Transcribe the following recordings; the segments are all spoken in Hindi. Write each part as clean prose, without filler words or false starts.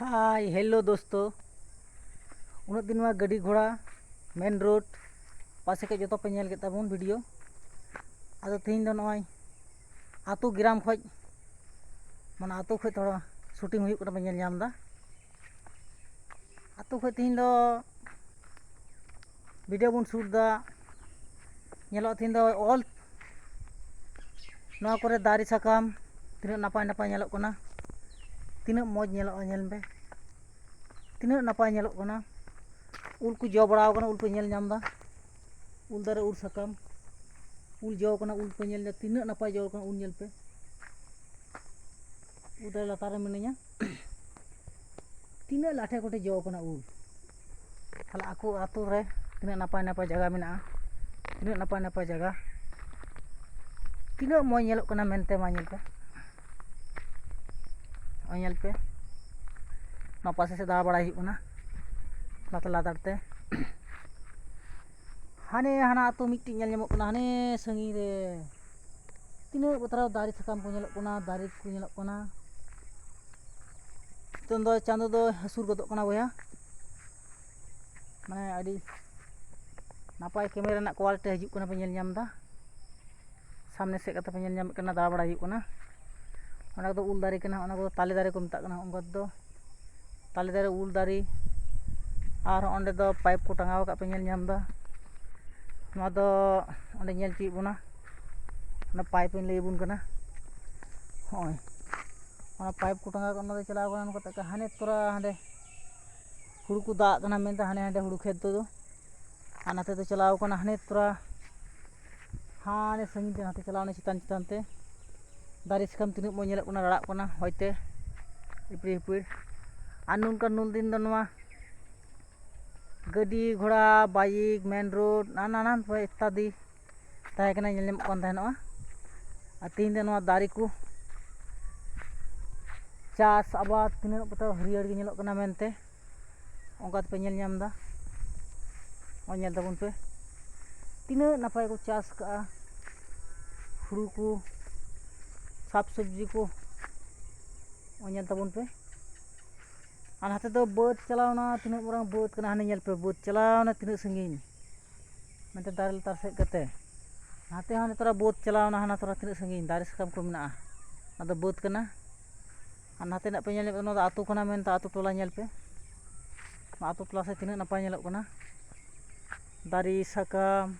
हाय हेलो दोस्तों उन दिन में गाड़ी घोड़ा मेन रोड पासे के जो पे नेल के ताबुन वीडियो आदो तीन दो नय आतो ग्राम खज माने आतो खज थोड़ा शूटिंग हुई पे नेल नाम दा आतो खज तीन दो वीडियो बन शूट दा नेलो तीन दो ऑल नवा करे दारी साकाम तीन नपाय नपाय नेलो कना तीन मौज नेलो नेल बे तीन नपाय नेलो कना उल को जो बड़ाव कना उल पे नेल नाम दा उल दारे उल साकाम उल जो कना उल पे नेल तीन नपाय जो कना उल नेल पे उल दारे लातार मिनिया तीन लाठे कोटे जो कना उल ताला आको आतो रे तीन नपाय नपाय जगह मेना तीन नपाय नपाय जगह तीन मौज नेलो कना मेनते मा नेल पे ना पासे से दाड़ा बड़ा हुना लातार लातार ते हाने हाना आतो मिट्टी नेल नामो कना हाने संगी रे तीन बतराव दारी साकाम को नेलो कना दारी को नेलो कना तो चांदो दो हसुर गदो कना बया माने अडी नापाय कैमरा ना क्वालिटी हजू कना पे नेल नाम दा सामने से कता पे नेल नाम कना दाड़ा बड़ा हुना ओना दो उल दारी कना ओना को ताले दारी को मता कना उनका दो ताले दारी उल दारी और ओंडे दो पाइप को टांगाव का पे नेल नाम दा नवा दो ओंडे नेल ची बुना ना पाइप इन ले बुन कना होय ओना पाइप को टांगा ओना दो चलाव कना को तक हाने तोरा हांडे हुड़ू को दा कना मेनते हाने हांडे हुड़ू खेत दो आनाते तो चलाव कना हाने तोरा हाने संगी ते नाते चलावने चितान चितान ते दारी साकाम तीन मो नेल कना राड़ा कना होयते इपड़ी इपड़ आनुन का नुल दिन दो नवा गाड़ी घोड़ा बाइक मेन रोड नाना इत्यादि ताहे कना नेल नामो कन ताहेनोआ आ तीन दे नवा दारी को चास आबाद तीन पता हरियर गे नेलो कना मेनते ओंका पे नेल नाम दा ओ नेल ताबुन पे तीन नपाय को चास का हुड़ू को साग सब्जी को ओ नेल ताबुन पे और हाथे दो बोट चलावना तीन बरang बोट कना हाने नेल पे बोट चलावना तीन संगीन मेनते दारे लातार सेज कते हाथे हाने तोरा बोट चलावना हाना तोरा तीन संगीन दारे साकाम को मेना अदो बोट कना और नाते ना पे नेल पे नो आतु कना मेनते आतु टोला नेल पे आतु टोला से तीन नपाय नेलो कना दारी साकाम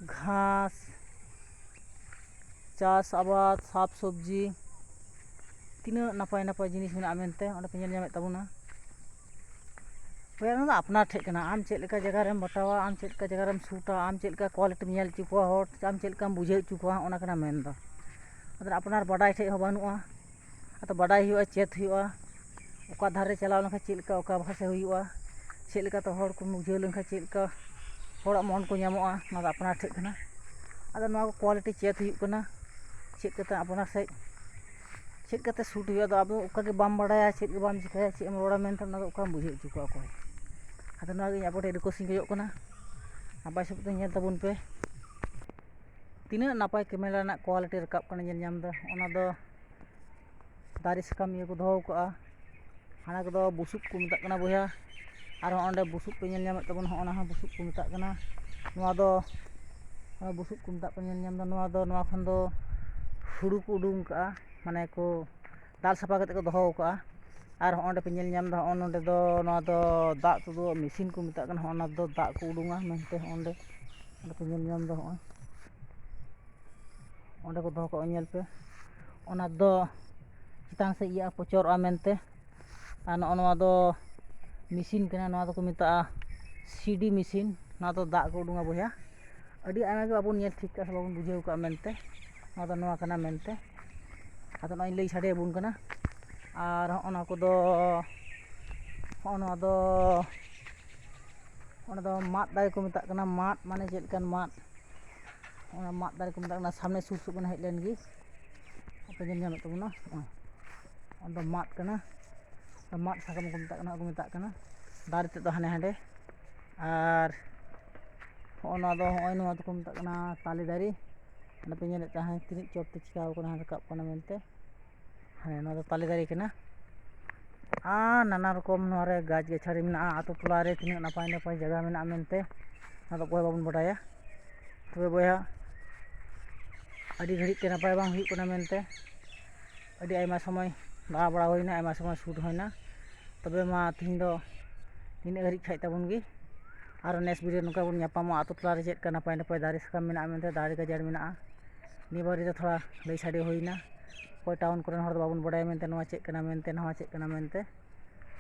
घास चास आबाद साग सब्जी तीन नपाय नपाय जिनिस मेना मेनते ओंडे पे नेल नामे ताबुना बया ना अपना ठे कना आम चेद लेका जगह रेम बतावा आम चेद लेका जगह रेम शूटा आम चेद लेका क्वालिटी नेल चुकुआ हर आम चेद लेका बुझे चुकुआ ओना कना मेन दा अदर अपनार बाडाय ठे हो बानुआ अतो बाडाय हुआ चेद हुआ ओका धारे चलाव लखा चेद लेका ओका भाषा हुआ चेद लेका तो हर को बुझे लखा चेद लेका हरा मन को नामोआ ना अपना ठे कना अदर नवा क्वालिटी चेद हुआ चेद कते अपना से चेद कते शूट हुआ दो अब ओका के बाम बाडाया चेद के बाम चिकाया चेद एम रोड़ा मेनते ना ओका बुझे चुकुआ को अदर नवा गे आपटे रिक्वेस्ट खजो कना नपाय सब ते नेल ताबुन पे तीन नपाय कैमरा ना क्वालिटी रकाब कना नेल नाम दा ओना दो दारी साकाम ये को दोहो का हाना को दो बुसुब को मता कना बया और ओंडे बुसुब पे नेल नाम ताबुन ओना हा बुसुब को मता कना नवा दो बुसुब को मता पे नेल नाम दा नवा खन दो हुड़ू को उडुंग का माने को दाल साफा कते को दोहो का और ओंडे पे नेल नाम दा ओंडे दो नवा दो दाग तो मशीन को मता कना ओना दो दाग को उडुंगा मेनते ओंडे पे नेल नाम दा ओंडे को दोहो को नेल पे ओना दो चितान से इया पोचोरआ मेनते आ नवा दो मशीन कना नवा दो को मता सीडी मशीन ना दो दाग को उडुंगा बया अडी आयमा के बाबू नेल ठीक का बाबू बुझेव का मेनते नवा कना मेनते आतो नई लई साडे बुन कना और ओना को दो ओना दो मात दारे को मता कना मात माने चेद कान मात ओना मात दारे को मता कना सामने सुर सुर कना हेज लेन गी apa नेल नाम ताबुना ओंडे मात कना मात साकाम को मता कना दारे ते दो हाने हांडे और ओना दो होय नवा तो को मता कना ताले दारी ओंडे पे नेल ताहे तीन चोट ते चिकाव कना रकाब कना मेनते ᱦᱮᱸ ᱱᱚᱣᱟ ᱫᱚ ᱛᱟᱞᱮ ᱫᱟᱨᱮ ᱠᱟᱱᱟ ᱟᱨ ᱱᱟᱱᱟ ᱨᱚᱠᱚᱢ ᱱᱚᱣᱟ ᱨᱮ ᱜᱟᱪᱷ ᱜᱟᱪᱷᱟᱲᱤ ᱢᱮᱱᱟᱜᱼᱟ ᱟᱛᱳ ᱴᱚᱞᱟ ᱨᱮ ᱛᱤᱱᱟᱹᱜ ᱱᱟᱯᱟᱭ ᱱᱟᱯᱟᱭ ᱡᱟᱭᱜᱟ ᱢᱮᱱᱟᱜᱼᱟ ᱢᱮᱱᱛᱮ ᱚᱱᱟ ᱫᱚ ᱚᱠᱚᱭ ᱵᱟᱵᱚᱱ ᱵᱟᱰᱟᱭᱟ ᱛᱚᱵᱮ ᱵᱚᱭᱦᱟ ᱟᱹᱰᱤ ᱜᱷᱟᱹᱲᱤᱡ ᱛᱮ ᱱᱟᱯᱟᱭ ᱵᱟᱝ ᱦᱩᱭᱩᱜ ᱠᱟᱱᱟ ᱢᱮᱱᱛᱮ ᱟᱹᱰᱤ ᱟᱭᱢᱟ ᱥᱚᱢᱚᱭ ᱫᱟᱬᱟ ᱵᱟᱲᱟ ᱦᱩᱭᱱᱟ ᱟᱭᱢᱟ ᱥᱚᱢᱚᱭ ᱥᱩᱴ ᱦᱩᱭᱱᱟ तबे मा तीन दो इन घड़ी खाई तबन गी और नेक्स्ट वीडियो नौका बन नापामा आतो टोला रे चेक नपाय नपाय दारे साकाम मेना मेनते दारे गाजार मेना निबारी तो थोड़ा लई साडे होइना कोई टाउन कोरेन हर बाबन बडाय मेनते नवा चेक कना मेनते नवा चेक कना मेनते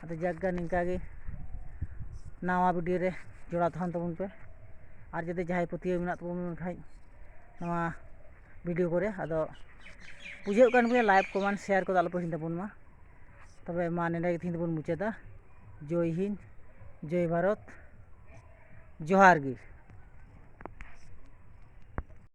अतो जग्गा निंका गे नवा वीडियो रे जोड़ा तहन तबन पे और जदि जहाय पतियो मेना तबन खाई नवा वीडियो करे अदो बुझे कान पे लाइव कमेंट शेयर को आलो पे तबन मा तबे मा नेडे थी तबन मुचादा जय हिंद जय भारत जोहार गी।